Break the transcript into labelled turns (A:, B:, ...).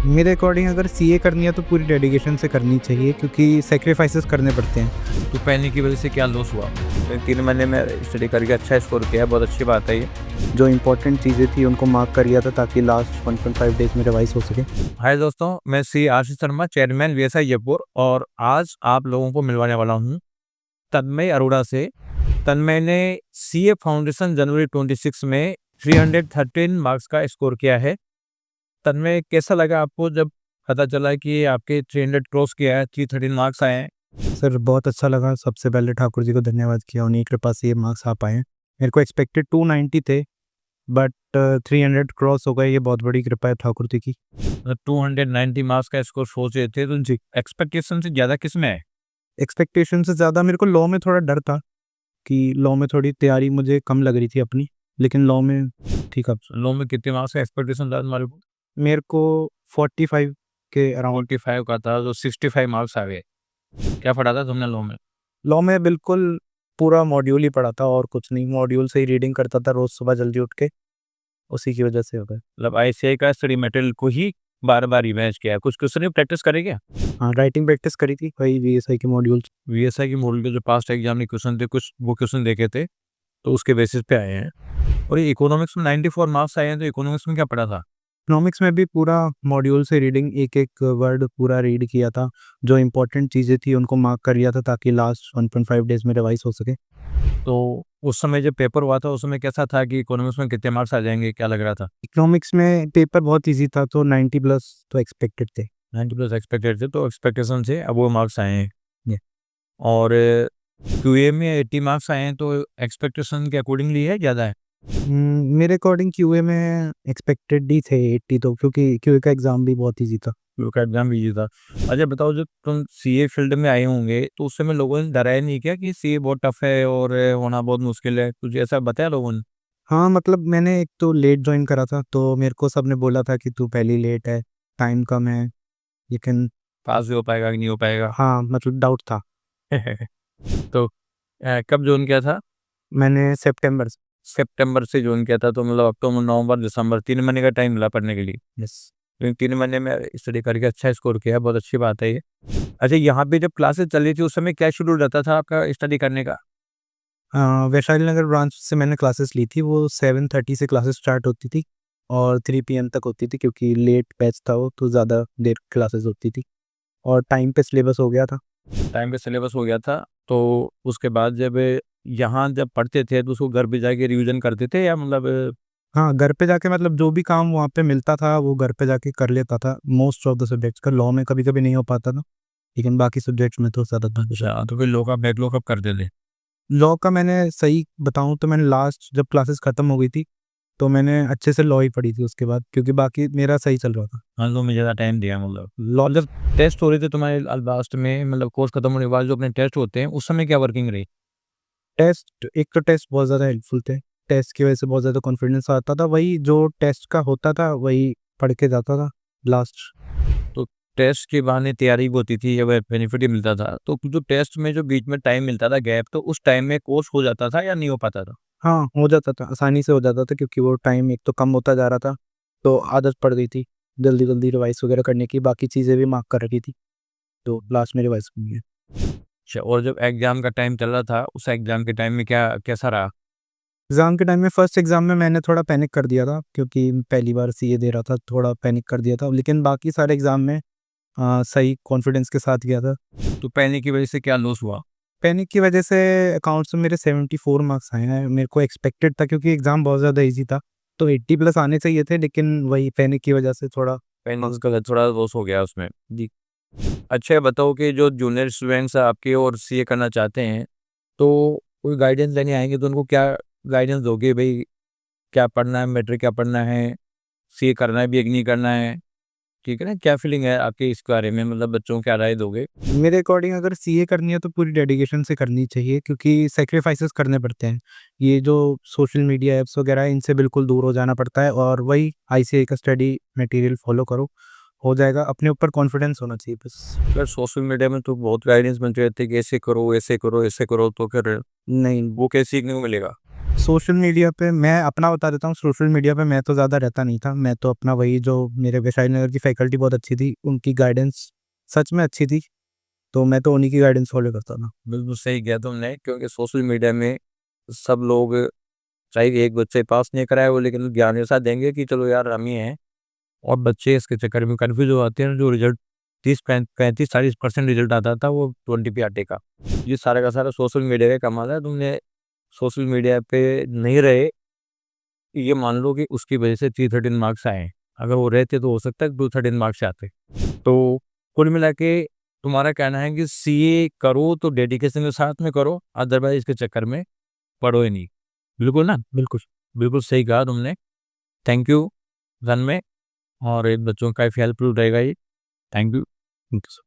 A: मेरे अकॉर्डिंग अगर सीए करनी है तो पूरी डेडिकेशन से करनी चाहिए क्योंकि सैक्रिफाइसेस करने पड़ते हैं।
B: तो पहले की वजह से क्या लॉस हुआ?
C: मैंने 3 महीने में स्टडी करके अच्छा स्कोर किया है, बहुत अच्छी बात है ये।
A: जो इम्पोर्टेंट चीज़ें थी उनको मार्क कर लिया था ताकि लास्ट 1.5 डेज में रिवाइज हो सके।
B: हाय दोस्तों, मैं सी आशीष शर्मा, चेयरमैन वीएसआई जयपुर, और आज आप लोगों को मिलवाने वाला हूँ तन्मय अरोड़ा से। तन्मय ने सीए फाउंडेशन जनवरी 26 में 313 मार्क्स का स्कोर किया है। तन्मय, कैसा लगा आपको जब पता चला कि आपके 300 क्रॉस किया है, 313 मार्क्स आए हैं?
A: सर बहुत अच्छा लगा। सबसे पहले ठाकुर जी को धन्यवाद किया, उन्हीं के पास ये मार्क्स आ पाए हैं। मेरे को एक्सपेक्टेड 290 थे बट 300 क्रॉस हो गए, ये बहुत बड़ी कृपा है ठाकुर जी की।
B: 290 मार्क्स का स्कोर सोच रहे थे, तो
A: जी,
B: एक्सपेक्टेशन से ज़्यादा किस में है?
A: एक्सपेक्टेशन से ज़्यादा मेरे को लॉ में थोड़ा डर था कि लॉ में थोड़ी तैयारी मुझे कम लग रही थी अपनी, लेकिन लॉ में ठीक है।
B: लो में कितने मार्क्स का एक्सपेक्टेशन था तुम्हारे को?
A: मेरे को 45 के अराउंड।
B: 45 का था, तो 65 मार्क्स आ गए। क्या पढ़ा था तुमने लो में?
A: लॉ में बिल्कुल पूरा मॉड्यूल ही पढ़ा था और कुछ नहीं, मॉड्यूल से ही रीडिंग करता था रोज सुबह जल्दी उठ के, उसी की वजह से हो गया।
B: मतलब आईसीआई का स्टडी मटेरियल को ही बार बार रिवाइज किया, कुछ क्वेश्चन प्रैक्टिस करे क्या?
A: हाँ, राइटिंग प्रैक्टिस करी थी वही वीएसआई के मॉड्यूल।
B: वीएसआई की मॉडल के जो पास्ट एग्जाम के क्वेश्चन थे, कुछ वो क्वेश्चन देखे थे, तो उसके बेसिस पे आए हैं। और ये इकोनॉमिक्स में 94 मार्क्स आए हैं, तो इकोनॉमिक्स में क्या पढ़ा था?
A: इकोनॉमिक्स में भी पूरा मॉड्यूल से रीडिंग, एक एक वर्ड पूरा रीड किया था। जो इम्पोर्टेंट चीज़ें थी उनको मार्क कर लिया था ताकि लास्ट 1.5 डेज में रिवाइज हो सके।
B: तो उस समय जब पेपर हुआ था, उस समय कैसा था कि इकोनॉमिक्स में कितने मार्क्स आ जाएंगे, क्या लग रहा था?
A: इकोनॉमिक्स में पेपर बहुत ईजी था तो 90 प्लस तो एक्सपेक्टेड थे।
B: 90 प्लस एक्सपेक्टेड थे, तो एक्सपेक्टेशन से अब वो मार्क्स आए हैं।
A: Yeah.
B: और क्यूए में 80 मार्क्स आए हैं, तो एक्सपेक्टेशन के अकॉर्डिंगली है, ज़्यादा है?
A: मेरे अकॉर्डिंग क्यूए में एक्सपेक्टेड ही थे 80 तो, क्योंकि क्यूए का एग्ज़ाम भी बहुत ईजी था।
B: क्यू का एग्जाम भी था। अच्छा बताओ, जब तुम सीए फील्ड में आए होंगे तो उस समय लोगों ने डराया नहीं क्या कि सीए बहुत टफ है और होना बहुत मुश्किल है? कुछ ऐसा बताया लोगों ने?
A: हाँ, मतलब मैंने एक तो लेट जॉइन करा था तो मेरे को सबने बोला था कि तू पहली लेट है, टाइम कम है, लेकिन
B: पास भी हो पाएगा कि नहीं हो पाएगा?
A: हाँ, मतलब डाउट था।
B: तो कब ज्वाइन किया था?
A: मैंने सितंबर से।
B: सितंबर से ज्वाइन किया था, तो मतलब अक्टूबर, नवंबर, दिसंबर 3 महीने का टाइम मिला पढ़ने के लिए।
A: यस।
B: लेकिन 3 महीने में स्टडी करके अच्छा स्कोर किया, बहुत अच्छी बात है ये। अच्छा, यहाँ पे जब क्लासेस चल रही थी उस समय क्या शेड्यूल रहता था आपका स्टडी करने का?
A: वैशाली नगर ब्रांच से मैंने क्लासेस ली थी, वो 7:30 से क्लासेस स्टार्ट होती थी और 3 पीएम तक होती थी क्योंकि लेट बैच था वो, तो ज़्यादा देर क्लासेस होती थी और टाइम पे सिलेबस हो गया था।
B: टाइम पे सिलेबस हो गया था, तो उसके बाद जब यहाँ जब पढ़ते थे तो उसको घर पे जाके रिवीजन करते थे, या मतलब?
A: हाँ, घर पे जाके मतलब जो भी काम वहाँ पे मिलता था वो घर पे जाके कर लेता था, मोस्ट ऑफ द सब्जेक्ट्स का। लॉ में कभी-कभी नहीं हो पाता था, लेकिन बाकी सब्जेक्ट्स में तो ज़्यादा था।
B: अच्छा, तो फिर लो का बैकलॉग कब करते थे?
A: लॉ का मैंने सही बताऊँ तो मैंने लास्ट जब क्लासेस खत्म हो गई थी, तो मैंने अच्छे से लॉ ही पढ़ी थी उसके बाद, क्योंकि बाकी मेरा सही चल रहा था।
B: हाँ, लो में ज़्यादा टाइम दिया मतलब।
A: लॉ
B: जब टेस्ट हो रहे थे तुम्हारे लास्ट में, मतलब कोर्स खत्म होने के बाद जो अपने टेस्ट होते हैं, उस समय क्या वर्किंग रही?
A: टेस्ट, एक तो टेस्ट बहुत ज़्यादा हेल्पफुल थे। टेस्ट की वजह से बहुत ज़्यादा कॉन्फिडेंस आता था, वही जो टेस्ट का होता था वही पढ़ के जाता था लास्ट।
B: तो टेस्ट के बहाने तैयारी भी होती थी या वह बेनिफिट ही मिलता था? तो जो टेस्ट में जो बीच में टाइम मिलता था गैप, तो उस टाइम में कोर्स हो जाता था या नहीं हो पाता था?
A: हाँ, हो जाता था, आसानी से हो जाता था क्योंकि वो टाइम एक तो कम होता जा रहा था, तो आदत पड़ गई थी जल्दी-जल्दी रिवाइज़ वगैरह करने की, बाकी चीज़ें भी मार्क कर रखी थी, तो लास्ट में रिवाइज़ करनी है।
B: अच्छा, और जब एग्जाम का टाइम चल रहा था, उस एग्जाम के टाइम में क्या कैसा रहा?
A: एग्ज़ाम के टाइम में फर्स्ट एग्ज़ाम में मैंने थोड़ा पैनिक कर दिया था क्योंकि पहली बार सीए दे रहा था, थोड़ा पैनिक कर दिया था, लेकिन बाकी सारे एग्ज़ाम में सही कॉन्फिडेंस के साथ गया था।
B: तो पहले की वजह से क्या लॉस हुआ?
A: पैनिक की वजह से अकाउंट्स में मेरे 74 मार्क्स आए हैं। मेरे को एक्सपेक्टेड था क्योंकि एग्ज़ाम बहुत ज़्यादा ईज़ी था, तो 80 प्लस आने चाहिए थे, लेकिन वही पैनिक की वजह से थोड़ा।
B: फाइनेंस का थोड़ा लॉस हो गया उसमें। जी। अच्छा, ये बताओ कि जो जूनियर स्टूडेंट्स आपके और सीए करना चाहते हैं, तो कोई गाइडेंस लेने आएँगे तो उनको क्या गाइडेंस दोगे भई? क्या पढ़ना है, मैट्रिक क्या पढ़ना है, सीए करना है भी या नहीं करना है? ठीक है ना? क्या फीलिंग है आपकी इस बारे में, मतलब बच्चों को क्या राय दोगे?
A: मेरे अकॉर्डिंग अगर सीए करनी है तो पूरी डेडिकेशन से करनी चाहिए क्योंकि सैक्रिफाइसेस करने पड़ते हैं। ये जो सोशल मीडिया ऐप्स वगैरह है इनसे बिल्कुल दूर हो जाना पड़ता है और वही आईसीएआई का स्टडी मटेरियल फॉलो करो, हो जाएगा। अपने ऊपर कॉन्फिडेंस होना चाहिए बस।
B: यार सोशल मीडिया में तो बहुत गाइडेंस मिलते रहते हैं कि ऐसे करो, ऐसे करो, ऐसे करो, तो फिर
A: नहीं,
B: वो क्या सीखने को मिलेगा?
A: सोशल मीडिया पे मैं अपना बता देता हूँ, सोशल मीडिया पे मैं तो ज़्यादा रहता नहीं था। मैं तो अपना वही जो मेरे वैशाली नगर की फैकल्टी बहुत अच्छी थी, उनकी गाइडेंस सच में अच्छी थी, तो मैं तो उन्हीं की गाइडेंस फॉलो करता था।
B: बिल्कुल सही किया तुमने, क्योंकि सोशल मीडिया में सब लोग, चाहे एक बच्चे पास नहीं कराए वो, लेकिन ज्ञान ऐसा देंगे कि चलो यार हम ही हैं, और बच्चे इसके चक्कर में कन्फ्यूज हो जाते हैं। जो रिजल्ट 35-40% रिजल्ट आता था, वो 20 पे आटे का। ये सारा का सारा सोशल मीडिया का कमाल है। तुमने सोशल मीडिया पे नहीं रहे, ये मान लो कि उसकी वजह से 313 मार्क्स आए हैं। अगर वो रहते तो हो सकता है 213 मार्क्स आते। तो कुल मिला के तुम्हारा कहना है कि सीए करो तो डेडिकेशन के साथ में करो, अदरवाइज इसके चक्कर में पड़ो ही नहीं। बिल्कुल ना?
A: बिल्कुल।
B: बिल्कुल सही कहा तुमने। थैंक यू धन में, और इन बच्चों का काफ़ी हेल्पफुल रहेगा ये। Thank you.
A: Thank you sir.